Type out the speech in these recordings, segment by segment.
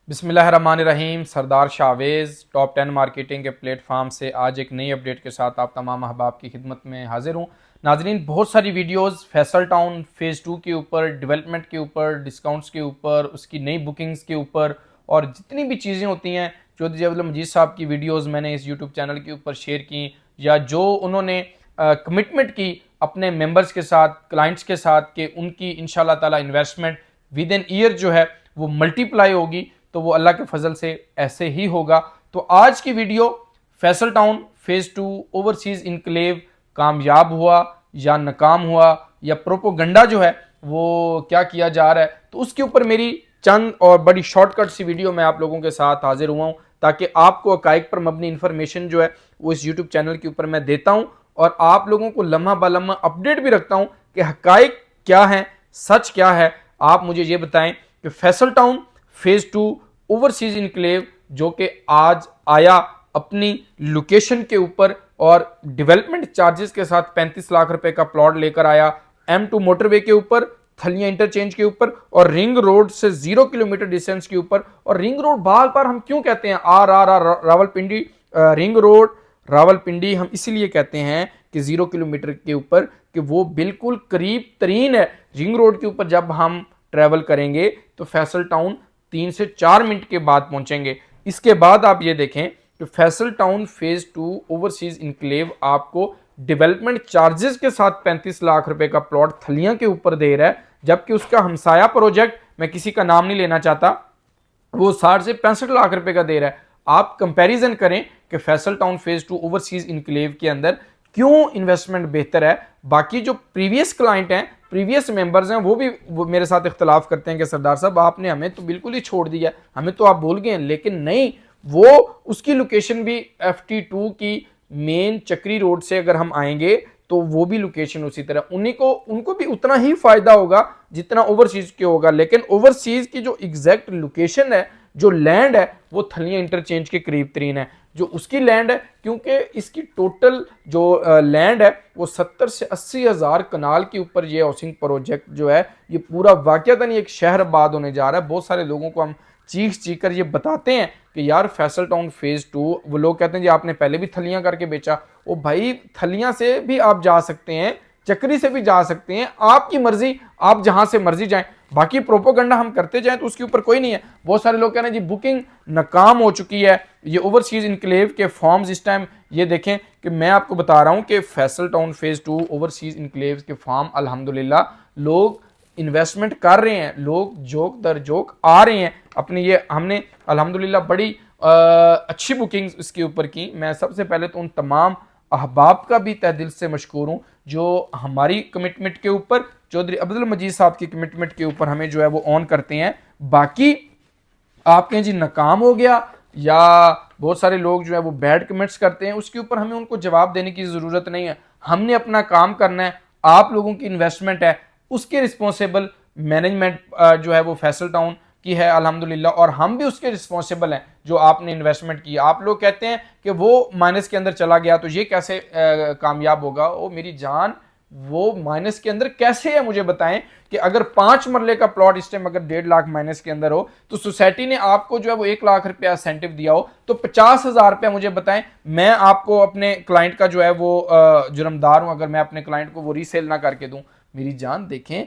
बिस्मिल्लाहिर्रहमानिर्रहीम। सरदार Chavez top 10 marketing के platform से आज एक नई अपडेट के साथ आप तमाम अहबाब की खिदमत में हाजिर हूँ। नाजरीन, बहुत सारी वीडियोस फैसल टाउन फ़ेज़ 2 के ऊपर, डेवलपमेंट के ऊपर, डिस्काउंट्स के ऊपर, उसकी नई बुकिंग्स के ऊपर और जितनी भी चीज़ें होती हैं चौधरी अब्दुल मजीद साहब की वीडियोज़ मैंने इस यूट्यूब चैनल के ऊपर शेयर की, या जो उन्होंने कमिटमेंट की अपने मेंबर्स के साथ, क्लाइंट्स के साथ, कि उनकी इंशाल्लाह ताला इन्वेस्टमेंट विद इन ईयर जो है वो मल्टीप्लाई होगी, तो वो अल्लाह के फजल से ऐसे ही होगा। तो आज की video Faisal town phase 2 overseas enclave कामयाब हुआ या नाकाम हुआ, या प्रोपोगंडा जो है वो क्या किया जा रहा है, तो उसके ऊपर मेरी चंद और बड़ी शॉर्टकट सी वीडियो मैं आप लोगों के साथ हाजिर हुआ हूँ, ताकि आपको हकाइक पर मबनी इन्फॉर्मेशन जो है वो इस यूट्यूब चैनल के ऊपर मैं देता हूँ और आप लोगों को लम्हा ब लम्हा अपडेट भी रखता हूँ कि हकाइक क्या है, सच क्या है। आप मुझे ये बताएं कि Faisal town phase 2 overseas enclave जो कि आज आया अपनी लोकेशन के ऊपर और डेवलपमेंट चार्जेस के साथ 35 लाख रुपए का प्लॉट लेकर आया M2 मोटरवे के ऊपर, थलियां इंटरचेंज के ऊपर और रिंग रोड से 0 किलोमीटर डिस्टेंस के ऊपर। और रिंग रोड बार बार हम क्यों कहते हैं RRR Rawalpindi ring road Rawalpindi, हम इसीलिए कहते हैं कि 0 किलोमीटर के ऊपर, कि वो बिल्कुल करीब तरीन है। रिंग रोड के ऊपर जब हम ट्रैवल करेंगे तो फैसल टाउन 3 से 4 मिनट के बाद पहुंचेंगे। इसके बाद आप ये देखें कि Faisal town phase 2 overseas enclave आपको डेवलपमेंट चार्जेस के साथ 35 लाख रुपए का प्लॉट थलियां के ऊपर दे रहा है, जबकि उसका हमसाया प्रोजेक्ट, मैं किसी का नाम नहीं लेना चाहता, वो 60 से 65 लाख रुपए का दे रहा है। आप कंपैरिजन करें कि Faisal town phase 2 overseas enclave के अंदर क्यों इन्वेस्टमेंट बेहतर है। बाकी जो प्रीवियस क्लाइंट हैं, प्रीवियस मेंबर्स हैं, वो मेरे साथ इख्तलाफ करते हैं कि सरदार साहब आपने हमें तो बिल्कुल ही छोड़ दिया, हमें तो आप भूल गए हैं। लेकिन नहीं, वो उसकी लोकेशन भी FT2 की मेन चक्री रोड से अगर हम आएंगे तो वो भी लोकेशन उसी तरह, उनको भी उतना ही फायदा होगा जितना ओवरसीज के होगा। लेकिन ओवरसीज की जो एग्जैक्ट लोकेशन है, जो लैंड है, वो थलियां इंटरचेंज के करीब तरीन है जो उसकी लैंड है, क्योंकि इसकी टोटल जो लैंड है वो 70 से 80 हज़ार कनाल के ऊपर ये हाउसिंग प्रोजेक्ट जो है ये पूरा वाकयातन एक शहर आबाद होने जा रहा है। बहुत सारे लोगों को हम चीख कर ये बताते हैं कि यार फैसल टाउन फ़ेज़ 2, वो लोग कहते हैं जी आपने पहले भी थलियां करके बेचा। ओ भाई, थलियां से भी आप जा सकते हैं, चक्री से भी जा सकते हैं, आपकी मर्जी, आप जहां से मर्जी जाएं। बाकी प्रोपोगंडा हम करते जाएं तो उसके ऊपर कोई नहीं है। बहुत सारे लोग कह रहे हैं जी बुकिंग नाकाम हो चुकी है, ये ओवरसीज इनक्लेव के फॉर्म्स इस टाइम ये देखें कि मैं आपको बता रहा हूं कि Faisal town phase 2 overseas enclave के फॉर्म अल्हम्दुलिल्लाह लोग इन्वेस्टमेंट कर रहे हैं, लोग जोक दर जोक आ रहे हैं अपनी। ये हमने अल्हम्दुलिल्लाह बड़ी अच्छी बुकिंग्स इसके ऊपर की। मैं सबसे पहले तो उन तमाम अहबाब का भी तहे दिल से मशकूर हूँ जो हमारी कमिटमेंट के ऊपर, चौधरी अब्दुल मजीद साहब की कमिटमेंट के ऊपर हमें जो है वो ऑन करते हैं। बाकी आप कहें जी नाकाम हो गया, या बहुत सारे लोग जो है वो बैड कमेंट्स करते हैं, उसके ऊपर हमें उनको जवाब देने की ज़रूरत नहीं है। हमने अपना काम करना है, आप लोगों की इन्वेस्टमेंट है, उसके रिस्पॉन्सिबल मैनेजमेंट जो है वो फैसल टाउन की है अल्हम्दुलिल्लाह, और हम भी उसके रिस्पॉन्सिबल हैं जो आपने इन्वेस्टमेंट की। आप लोग कहते हैं कि वो माइनस के अंदर चला गया तो ये कैसे कामयाब होगा। ओ मेरी जान, वो माइनस के अंदर कैसे है मुझे बताएं कि अगर 5 मरले का प्लॉट इस टाइम अगर 1.5 लाख माइनस के अंदर हो, तो सोसाइटी ने आपको जो है वो 1 लाख रुपया इंसेंटिव दिया हो, तो 50,000 रुपया मुझे बताएं, मैं आपको अपने क्लाइंट का जो है वो जुर्मदार हूं अगर मैं अपने क्लाइंट को वो रीसेल ना करके दूं। मेरी जान देखें,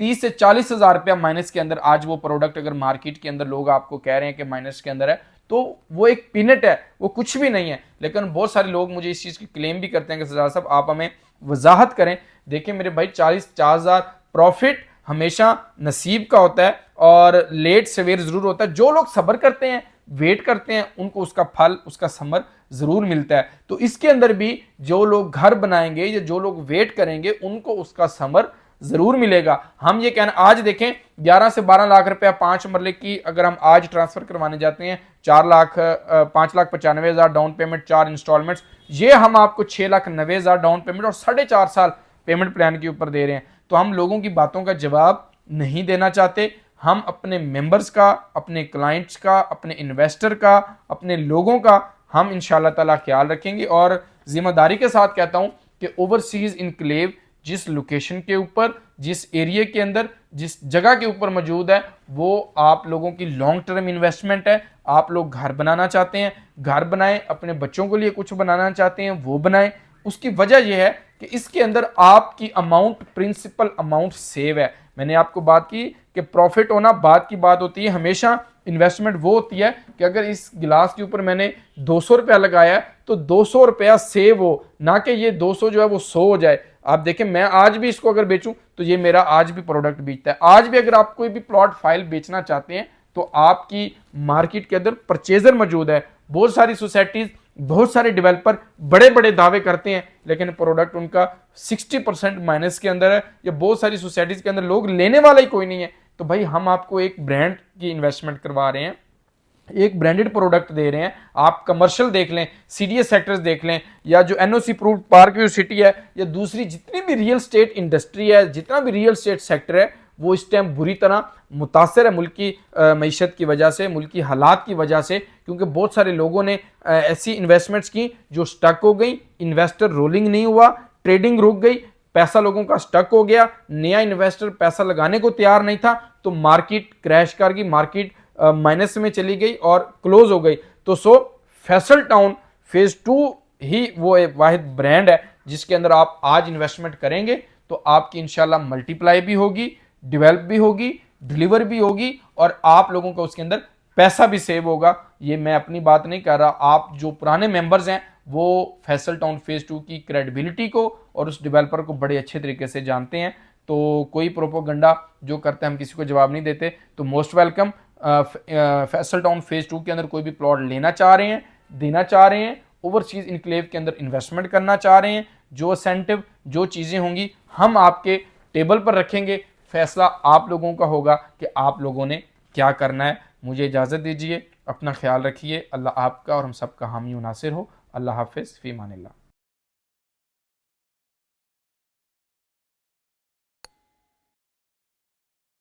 30 से 40 हज़ार रुपया माइनस के अंदर आज वो प्रोडक्ट अगर मार्केट के अंदर लोग आपको कह रहे हैं कि माइनस के अंदर है, तो वो एक पीनट है, वो कुछ भी नहीं है। लेकिन बहुत सारे लोग मुझे इस चीज़ की क्लेम भी करते हैं कि सरदार साहब आप हमें वजाहत करें। देखिए मेरे भाई, 40,000 प्रॉफिट हमेशा नसीब का होता है और लेट सवेर ज़रूर होता है। जो लोग सब्र करते हैं, वेट करते हैं, उनको उसका फल, उसका समर ज़रूर मिलता है। तो इसके अंदर भी जो लोग घर बनाएंगे या जो लोग वेट करेंगे उनको उसका समर जरूर मिलेगा। हम ये कहना, आज देखें 11 से 12 लाख रुपया 5 मरले की अगर हम आज ट्रांसफर करवाने जाते हैं, 5,95,000 डाउन पेमेंट, 4 इंस्टॉलमेंट्स, ये हम आपको 6,90,000 डाउन पेमेंट और 4.5 साल पेमेंट प्लान के ऊपर दे रहे हैं। तो हम लोगों की बातों का जवाब नहीं देना चाहते। हम अपने मेंबर्स का, अपने क्लाइंट्स का, अपने इन्वेस्टर का, अपने लोगों का हम इंशाल्लाह ताला ख्याल रखेंगे। और जिम्मेदारी के साथ कहता हूं कि ओवरसीज इनक्लेव जिस लोकेशन के ऊपर, जिस एरिया के अंदर, जिस जगह के ऊपर मौजूद है, वो आप लोगों की लॉन्ग टर्म इन्वेस्टमेंट है। आप लोग घर बनाना चाहते हैं, घर बनाएं, अपने बच्चों के लिए कुछ बनाना चाहते हैं, वो बनाएं। उसकी वजह यह है कि इसके अंदर आपकी अमाउंट, प्रिंसिपल अमाउंट सेव है। मैंने आपको बात की कि प्रॉफिट होना बाद की बात होती है, हमेशा इन्वेस्टमेंट वो होती है कि अगर इस गिलास के ऊपर मैंने 200 रुपया लगाया है तो 200 रुपया सेव हो, ना कि ये 200 जो है वो 100 हो जाए। आप देखें, मैं आज भी इसको अगर बेचूं तो ये मेरा आज भी प्रोडक्ट बेचता है। आज भी अगर आप कोई भी प्लॉट फाइल बेचना चाहते हैं तो आपकी मार्केट के अंदर परचेजर मौजूद है। बहुत सारी सोसाइटीज, बहुत सारे डेवलपर बड़े बड़े दावे करते हैं, लेकिन प्रोडक्ट उनका 60% माइनस के अंदर है, या बहुत सारी सोसाइटीज के अंदर लोग लेने वाला ही कोई नहीं है। तो भाई हम आपको एक ब्रांड की इन्वेस्टमेंट करवा रहे हैं, एक ब्रांडेड प्रोडक्ट दे रहे हैं। आप कमर्शियल देख लें, सीडीएस सेक्टर्स देख लें, या जो NOC approved park view city है, या दूसरी जितनी भी रियल स्टेट इंडस्ट्री है, जितना भी रियल स्टेट सेक्टर है, वो इस टाइम बुरी तरह मुतासर है मुल्क की मईशत की वजह से, मुल्क की हालात की वजह से, क्योंकि बहुत सारे लोगों ने ऐसी इन्वेस्टमेंट्स की जो स्टक हो गई, इन्वेस्टर रोलिंग नहीं हुआ, ट्रेडिंग रुक गई, पैसा लोगों का स्टक हो गया, नया इन्वेस्टर पैसा लगाने को तैयार नहीं था, तो मार्केट क्रैश कर गई, मार्केट माइनस में चली गई और क्लोज हो गई। तो फैसल टाउन फेज 2 ही वो एक वाहिद ब्रांड है जिसके अंदर आप आज इन्वेस्टमेंट करेंगे तो आपकी इंशाल्लाह मल्टीप्लाई भी होगी, डेवलप भी होगी, डिलीवर भी होगी, और आप लोगों का उसके अंदर पैसा भी सेव होगा। ये मैं अपनी बात नहीं कर रहा, आप जो पुराने मेंबर्स हैं वो फैसल टाउन फेज 2 की क्रेडिबिलिटी को और उस डेवलपर को बड़े अच्छे तरीके से जानते हैं। तो कोई प्रोपोगंडा जो करते हैं हम किसी को जवाब नहीं देते। तो most welcome. Faisal town phase 2 के अंदर कोई भी प्लॉट लेना चाह रहे हैं, देना चाह रहे हैं, ओवरसीज इनक्लेव के अंदर इन्वेस्टमेंट करना चाह रहे हैं, जो असेंटिव, जो चीज़ें होंगी हम आपके टेबल पर रखेंगे। फैसला आप लोगों का होगा कि आप लोगों ने क्या करना है। मुझे इजाज़त दीजिए, अपना ख्याल रखिए। अल्लाह आपका और हम सबका हामी नासिर हो। अल्लाह हाफिज़, फ़ी अमानिल्लाह।